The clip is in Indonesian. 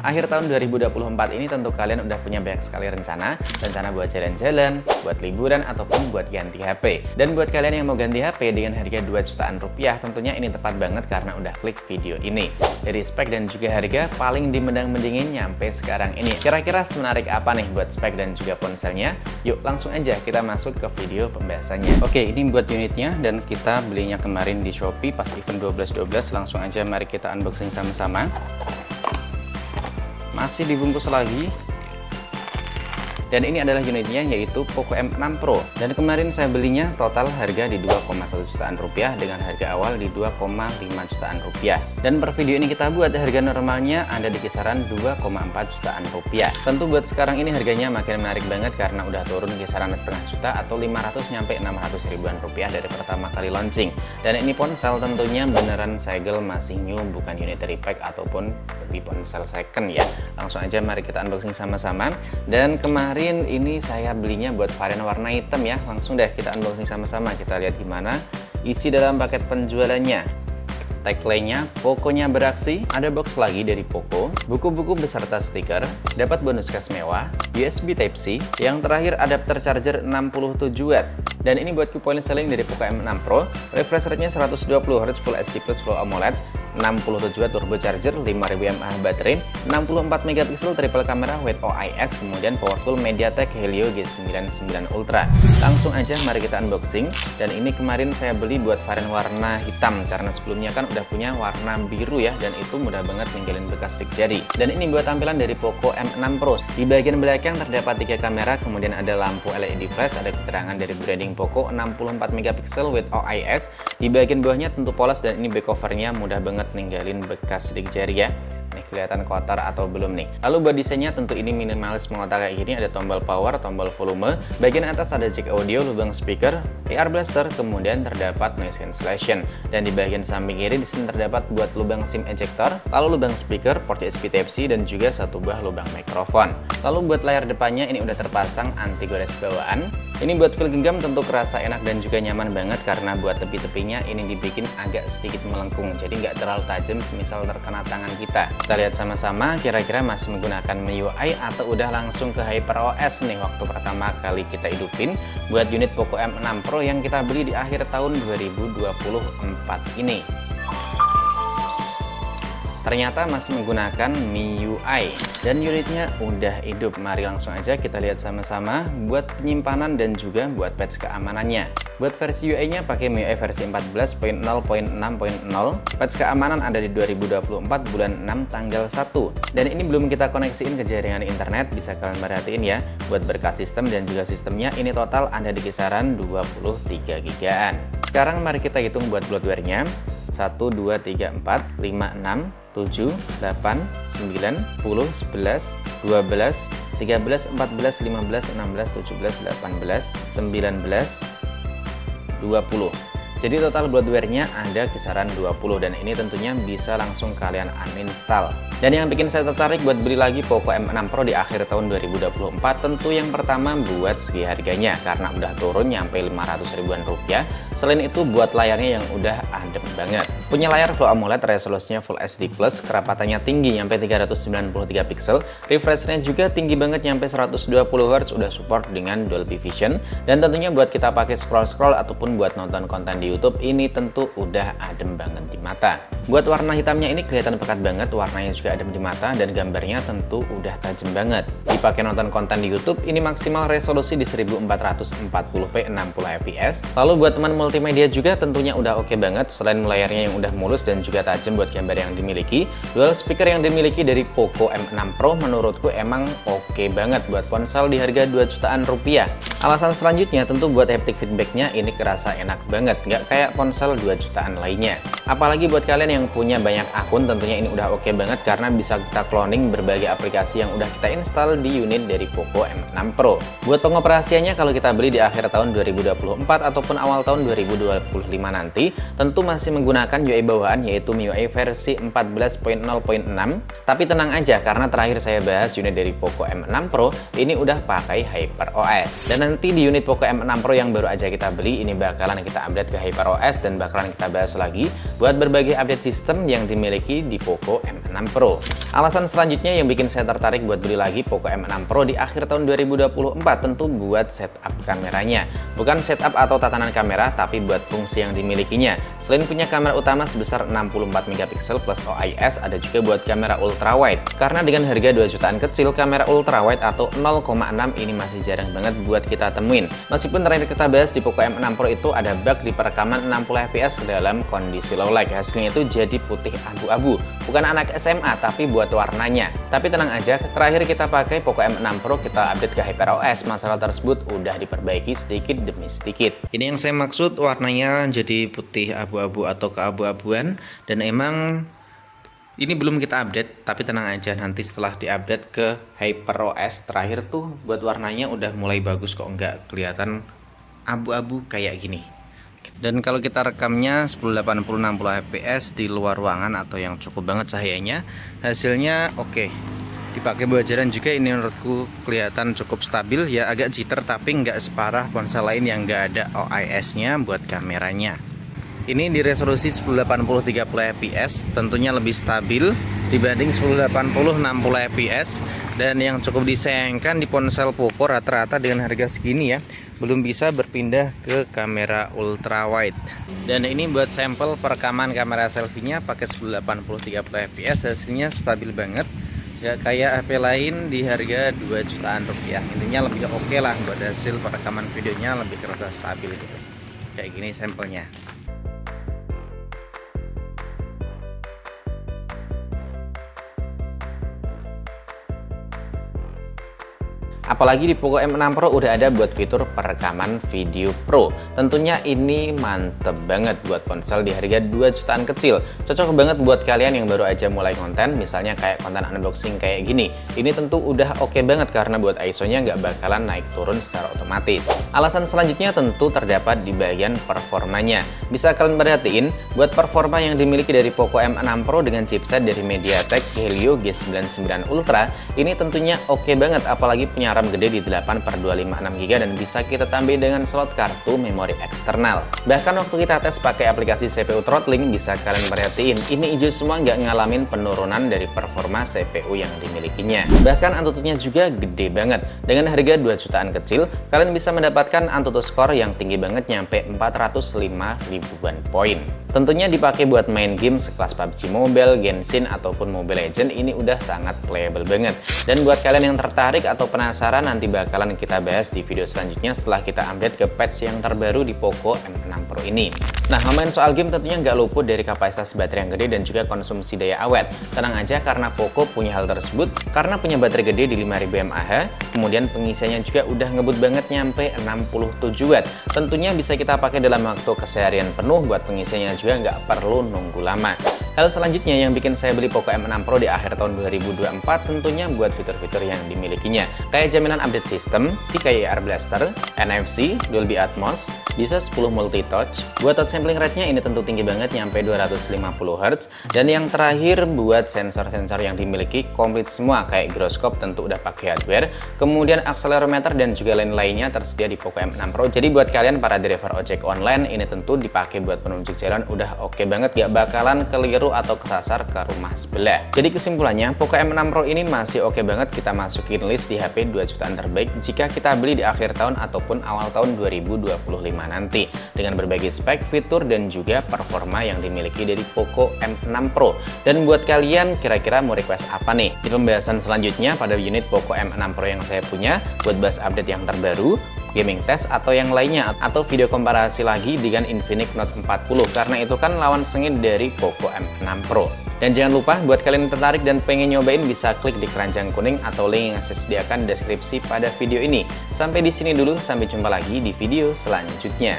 Akhir tahun 2024 ini tentu kalian udah punya banyak sekali rencana buat jalan-jalan, buat liburan, ataupun buat ganti HP. Dan buat kalian yang mau ganti HP dengan harga 2 jutaan rupiah, tentunya ini tepat banget karena udah klik video ini. Dari spek dan juga harga, paling dimendang-mendingin nyampe sekarang ini. Kira-kira semenarik apa nih buat spek dan juga ponselnya? Yuk langsung aja kita masuk ke video pembahasannya. Oke, ini buat unitnya dan kita belinya kemarin di Shopee pas event 12.12. Langsung aja mari kita unboxing sama-sama. Masih dibungkus lagi. Dan ini adalah unitnya, yaitu Poco M6 Pro. Dan kemarin saya belinya total harga di 2,1 jutaan rupiah dengan harga awal di 2,5 jutaan rupiah. Dan per video ini kita buat harga normalnya ada di kisaran 2,4 jutaan rupiah. Tentu buat sekarang ini harganya makin menarik banget karena udah turun kisaran setengah juta atau 500 nyampe 600 ribuan rupiah dari pertama kali launching. Dan ini ponsel tentunya beneran segel, masih new, bukan unitary pack ataupun lebih ponsel second ya. Langsung aja mari kita unboxing sama-sama. Dan kemarin ini saya belinya buat varian warna hitam ya. Langsung deh kita unboxing sama-sama, kita lihat gimana isi dalam paket penjualannya. Tagline-nya, Poconya beraksi, ada box lagi dari Poco, buku-buku beserta stiker, dapat bonus cash mewah, USB Type-C, yang terakhir adapter charger 67 Watt. Dan ini buat key point selling dari Poco M6 Pro, refresh rate-nya 120Hz Full HD Plus Full AMOLED, 67 Watt turbo charger, 5000 mAh baterai, 64 megapiksel triple kamera with OIS, kemudian powerful MediaTek Helio G99 Ultra. Langsung aja mari kita unboxing. Dan ini kemarin saya beli buat varian warna hitam karena sebelumnya kan udah punya warna biru ya, dan itu mudah banget ninggalin bekas stick jari. Dan ini buat tampilan dari Poco M6 Pro. Di bagian belakang terdapat 3 kamera, kemudian ada lampu LED flash, ada keterangan dari branding Poco, 64 megapiksel with OIS. Di bagian bawahnya tentu polos dan ini back covernya mudah banget ninggalin bekas sidik jari ya. Nih kelihatan kotor atau belum nih. Lalu buat desainnya tentu ini minimalis mengotak kayak gini, ada tombol power, tombol volume, bagian atas ada jack audio, lubang speaker, AR blaster, kemudian terdapat noise cancellation. Dan di bagian samping kiri di sini terdapat buat lubang SIM ejector, lalu lubang speaker, port USB Type-C, dan juga satu buah lubang mikrofon. Lalu buat layar depannya ini udah terpasang anti gores bawaan. Ini buat feel genggam tentu kerasa enak dan juga nyaman banget karena buat tepi-tepinya ini dibikin agak sedikit melengkung, jadi nggak terlalu tajam semisal terkena tangan kita. Kita lihat sama-sama kira-kira masih menggunakan MIUI atau udah langsung ke HyperOS nih waktu pertama kali kita hidupin buat unit Poco M6 Pro yang kita beli di akhir tahun 2024 ini. Ternyata masih menggunakan MIUI dan unitnya udah hidup. Mari langsung aja kita lihat sama-sama buat penyimpanan dan juga buat patch keamanannya. Buat versi UI-nya pakai MIUI versi 14.0.6.0. Patch keamanan ada di 2024 bulan 6 tanggal 1. Dan ini belum kita koneksiin ke jaringan internet, bisa kalian perhatiin ya. Buat berkas sistem dan juga sistemnya ini total ada di kisaran 23 gigaan. Sekarang mari kita hitung buat bloatware-nya. 1, 2, 3, 4, 5, 6, 7, 8, 9, 10, 11, 12, 13, 14, 15, 16, 17, 18, 19, 20. Jadi total bloatware-nya ada kisaran 20 dan ini tentunya bisa langsung kalian uninstall. Dan yang bikin saya tertarik buat beli lagi Poco M6 Pro di akhir tahun 2024 tentu yang pertama buat segi harganya karena udah turun nyampe 500 ribuan rupiah. Selain itu buat layarnya yang udah adem banget. Punya layar Full AMOLED, resolusinya Full HD+, kerapatannya tinggi nyampe 393 pixel, refresh-nya juga tinggi banget nyampe 120Hz, udah support dengan Dolby Vision. Dan tentunya buat kita pakai scroll-scroll ataupun buat nonton konten di YouTube ini tentu udah adem banget di mata. Buat warna hitamnya ini kelihatan pekat banget, warnanya juga adem di mata dan gambarnya tentu udah tajam banget. Dipakai nonton konten di YouTube ini maksimal resolusi di 1440p 60fps. Lalu buat teman multimedia juga tentunya udah oke banget. Selain layarnya yang udah mulus dan juga tajam buat gambar yang dimiliki, dual speaker yang dimiliki dari Poco M6 Pro menurutku emang oke banget buat ponsel di harga 2 jutaan rupiah. Alasan selanjutnya tentu buat haptic feedbacknya ini kerasa enak banget, nggak kayak ponsel 2 jutaan lainnya. Apalagi buat kalian yang punya banyak akun tentunya ini udah oke banget karena bisa kita cloning berbagai aplikasi yang udah kita install di unit dari Poco M6 Pro. Buat pengoperasiannya kalau kita beli di akhir tahun 2024 ataupun awal tahun 2025 nanti tentu masih menggunakan UI bawaan yaitu MIUI versi 14.0.6. Tapi tenang aja karena terakhir saya bahas unit dari Poco M6 Pro ini udah pakai HyperOS. Dan nanti di unit Poco M6 Pro yang baru aja kita beli ini bakalan kita update ke HyperOS dan bakalan kita bahas lagi buat berbagai update sistem yang dimiliki di Poco M6 M6 Pro. Alasan selanjutnya yang bikin saya tertarik buat beli lagi Poco M6 Pro di akhir tahun 2024 tentu buat setup kameranya. Bukan setup atau tatanan kamera, tapi buat fungsi yang dimilikinya. Selain punya kamera utama sebesar 64 MP plus OIS, ada juga buat kamera ultrawide. Karena dengan harga 2 jutaan kecil, kamera ultrawide atau 0,6 ini masih jarang banget buat kita temuin. Meskipun terakhir kita bahas di Poco M6 Pro itu ada bug di perekaman 60 fps dalam kondisi low light. Hasilnya itu jadi putih abu-abu. Bukan anak SMA, tapi buat warnanya. Tapi tenang aja, terakhir kita pakai Poco M6 Pro, kita update ke HyperOS, masalah tersebut udah diperbaiki sedikit demi sedikit. Ini yang saya maksud, warnanya jadi putih abu-abu atau keabu-abuan, dan emang ini belum kita update, tapi tenang aja, nanti setelah diupdate ke HyperOS terakhir tuh buat warnanya udah mulai bagus kok, nggak kelihatan abu-abu kayak gini. Dan kalau kita rekamnya 1080 60 fps di luar ruangan atau yang cukup banget cahayanya, hasilnya oke. Dipakai buat jalan juga ini menurutku kelihatan cukup stabil ya, agak jitter tapi nggak separah ponsel lain yang nggak ada OIS-nya buat kameranya. Ini di resolusi 1080 30 fps, tentunya lebih stabil dibanding 1080 60 fps. Dan yang cukup disayangkan di ponsel Poco rata-rata dengan harga segini ya, belum bisa berpindah ke kamera ultrawide. Dan ini buat sampel perekaman kamera selfie-nya pakai 1080 30 fps, hasilnya stabil banget. Ya kayak HP lain di harga 2 jutaan rupiah. Intinya lebih oke lah buat hasil perekaman videonya, lebih terasa stabil gitu. Kayak gini sampelnya. Apalagi di Poco M6 Pro udah ada buat fitur perekaman video pro. Tentunya ini mantep banget buat ponsel di harga 2 jutaan kecil. Cocok banget buat kalian yang baru aja mulai konten, misalnya kayak konten unboxing kayak gini. Ini tentu udah oke banget karena buat ISO-nya nggak bakalan naik turun secara otomatis. Alasan selanjutnya tentu terdapat di bagian performanya. Bisa kalian perhatiin, buat performa yang dimiliki dari Poco M6 Pro dengan chipset dari MediaTek Helio G99 Ultra, ini tentunya oke banget, apalagi punya RAM gede di 8/256GB dan bisa kita tambah dengan slot kartu memori eksternal. Bahkan waktu kita tes pakai aplikasi CPU throttling, bisa kalian perhatiin, ini hijau semua nggak ngalamin penurunan dari performa CPU yang dimilikinya. Bahkan AnTuTu-nya juga gede banget. Dengan harga 2 jutaan kecil, kalian bisa mendapatkan AnTuTu score yang tinggi banget, nyampe 405 ribuan poin. Tentunya dipakai buat main game sekelas PUBG Mobile, Genshin, ataupun Mobile Legends, ini udah sangat playable banget. Dan buat kalian yang tertarik atau penasaran, nanti bakalan kita bahas di video selanjutnya setelah kita update ke patch yang terbaru di Poco M6 Pro ini. Nah, ngomongin soal game tentunya nggak luput dari kapasitas baterai yang gede dan juga konsumsi daya awet. Tenang aja karena Poco punya hal tersebut, karena punya baterai gede di 5000 mAh, kemudian pengisiannya juga udah ngebut banget nyampe 67 Watt. Tentunya bisa kita pakai dalam waktu keseharian penuh, buat pengisiannya juga nggak perlu nunggu lama. Hal selanjutnya yang bikin saya beli Poco M6 Pro di akhir tahun 2024 tentunya buat fitur-fitur yang dimilikinya. Kayak jaminan update sistem, PKI Blaster, NFC, Dolby Atmos, bisa 10 multi-touch. Buat touch sampling rate-nya ini tentu tinggi banget, nyampe 250 Hz. Dan yang terakhir buat sensor-sensor yang dimiliki komplit semua, kayak gyroscope tentu udah pakai hardware. Kemudian accelerometer dan juga lain-lainnya tersedia di Poco M6 Pro. Jadi buat kalian para driver ojek online, ini tentu dipakai buat penunjuk jalan udah oke banget, gak bakalan keliru atau kesasar ke rumah sebelah. Jadi kesimpulannya, Poco M6 Pro ini masih oke banget kita masukin list di HP 2 jutaan terbaik jika kita beli di akhir tahun ataupun awal tahun 2025 nanti, dengan berbagai spek, fitur, dan juga performa yang dimiliki dari Poco M6 Pro. Dan buat kalian kira-kira mau request apa nih di pembahasan selanjutnya pada unit Poco M6 Pro yang saya punya, buat bahas update yang terbaru, gaming test, atau yang lainnya, atau video komparasi lagi dengan Infinix Note 40, karena itu kan lawan sengit dari Poco M6 Pro. Dan jangan lupa buat kalian yang tertarik dan pengen nyobain, bisa klik di keranjang kuning atau link yang saya sediakan di deskripsi pada video ini. Sampai di sini dulu, sampai jumpa lagi di video selanjutnya.